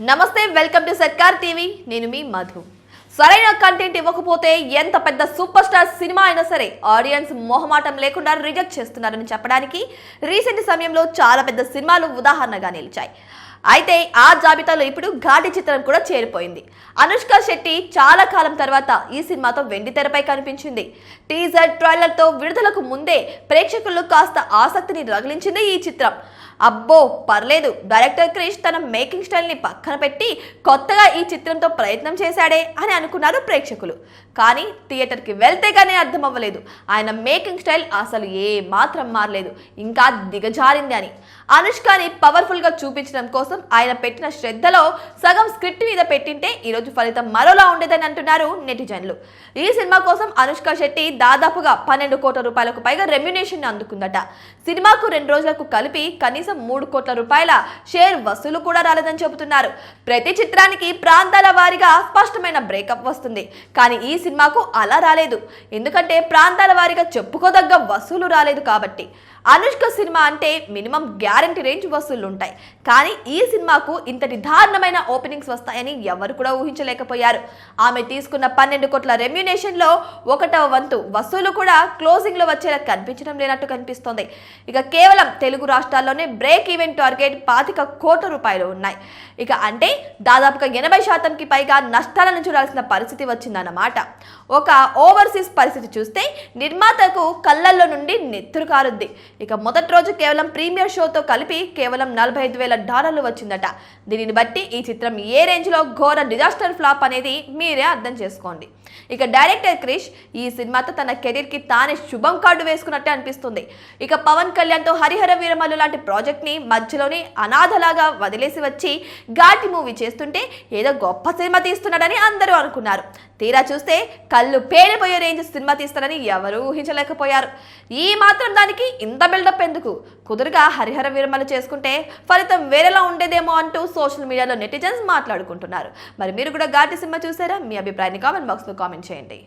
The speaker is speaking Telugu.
నమస్తే, వెల్కమ్ టు సర్కార్ టీవీ. నేను మీ మధు. సరైన కంటెంట్ ఇవ్వకపోతే ఎంత పెద్ద సూపర్ స్టార్ సినిమా అయినా సరే ఆడియన్స్ మొహమాటం లేకుండా రిజెక్ట్ చేస్తున్నారని చెప్పడానికి రీసెంట్ సమయంలో చాలా పెద్ద సినిమాలు ఉదాహరణగా నిలిచాయి. అయితే ఆ జాబితాలో ఇప్పుడు ఘాటి చిత్రం కూడా చేరిపోయింది. అనుష్క శెట్టి చాలా కాలం తర్వాత ఈ సినిమాతో వెండి తెరపై కనిపించింది. టీజర్ ట్రైలర్తో విడుదలకు ముందే ప్రేక్షకుల్లో కాస్త ఆసక్తిని రగిలించింది ఈ చిత్రం. అబ్బో పర్లేదు, డైరెక్టర్ క్రిష్ తన మేకింగ్ స్టైల్ని పక్కన పెట్టి కొత్తగా ఈ చిత్రంతో ప్రయత్నం చేశాడే అని అనుకున్నారు ప్రేక్షకులు. కానీ థియేటర్కి వెళ్తే కానీ అర్థం అవ్వలేదు ఆయన మేకింగ్ స్టైల్ అసలు ఏ మాత్రం మారలేదు, ఇంకా దిగజారింది అని. అనుష్కని పవర్ఫుల్గా చూపించడం కోసం ఆయన పెట్టిన శ్రద్ధలో సగం స్క్రిప్ట్ మీద పెట్టింటే ఈరోజు ఫలితం మరోలా ఉండేదని అంటున్నారు నెటిజన్లు. ఈ సినిమా కోసం అనుష్క శెట్టి దాదాపుగా 12 కోట్ల రూపాయలకు పైగా రెమ్యునేషన్ అందుకుందట. సినిమాకు 2 రోజులకు కలిపి కనీసం 3 కోట్ల రూపాయల షేర్ వసూలు కూడా రాలేదని చెబుతున్నారు. ప్రతి చిత్రానికి ప్రాంతాల వారీగా స్పష్టమైన బ్రేకప్ వస్తుంది, కానీ ఈ సినిమాకు అలా రాలేదు. ఎందుకంటే ప్రాంతాల వారీగా చెప్పుకోదగ్గ వసూలు రాలేదు కాబట్టి. అనుష్క సినిమా అంటే మినిమం గ్యారంటీ రేంజ్ వసూళ్లు ఉంటాయి, కానీ ఈ సినిమాకు ఇంతటి దారుణమైన ఓపెనింగ్స్ వస్తాయని ఎవరు కూడా ఊహించలేకపోయారు. ఆమె తీసుకున్న 12 కోట్ల రెమ్యునేషన్లో 1వ వంతు వసూలు కూడా క్లోజింగ్ లో వచ్చేలా కనిపించడం లేనట్టు కనిపిస్తోంది. ఇక కేవలం తెలుగు రాష్ట్రాల్లోనే బ్రేక్ ఈవెన్ టార్గెట్ 25 కోట్ల రూపాయలు ఉన్నాయి. ఇక అంటే దాదాపుగా 80%కి పైగా నష్టాలను చూడాల్సిన పరిస్థితి వచ్చిందన్నమాట. ఒక ఓవర్సీస్ పరిస్థితి చూస్తే నిర్మాతకు కళ్ళల్లో నుండి నెత్తురు కారుద్ది. ఇక మొదటి రోజు కేవలం ప్రీమియర్ షోతో కలిపి కేవలం $45,000 వచ్చిందట. దీనిని బట్టి ఈ చిత్రం ఏ రేంజ్ లో ఘోర డిజాస్టర్ ఫ్లాప్ అనేది మీరే అర్థం చేసుకోండి. ఇక డైరెక్టర్ క్రిష్ ఈ సినిమాతో తన కెరీర్ కి తానే శుభం కార్డు వేసుకున్నట్టే అనిపిస్తుంది. ఇక పవన్ కళ్యాణ్ తో హరిహర వీరమల్లు లాంటి ప్రాజెక్ట్ ని మధ్యలోనే అనాథలాగా వదిలేసి వచ్చి ఘాటి మూవీ చేస్తుంటే ఏదో గొప్ప సినిమా తీస్తున్నాడని అందరూ అనుకున్నారు. తీరా చూస్తే కళ్ళు పేలిపోయే రేంజ్ సినిమా తీస్తారని ఎవరూ ఊహించలేకపోయారు. ఈ మాత్రం దానికి ఇంత బిల్డప్ ఎందుకు? కుదురుగా హరిహర వీరమల్లు చేసుకుంటే ఫలితం వేరేలా ఉండేదేమో అంటూ సోషల్ మీడియాలో నెటిజన్స్ మాట్లాడుకుంటున్నారు. మరి మీరు కూడా ఘాటి సినిమా చూసారా? మీ అభిప్రాయాన్ని కామెంట్ బాక్స్లో కామెంట్ చేయండి.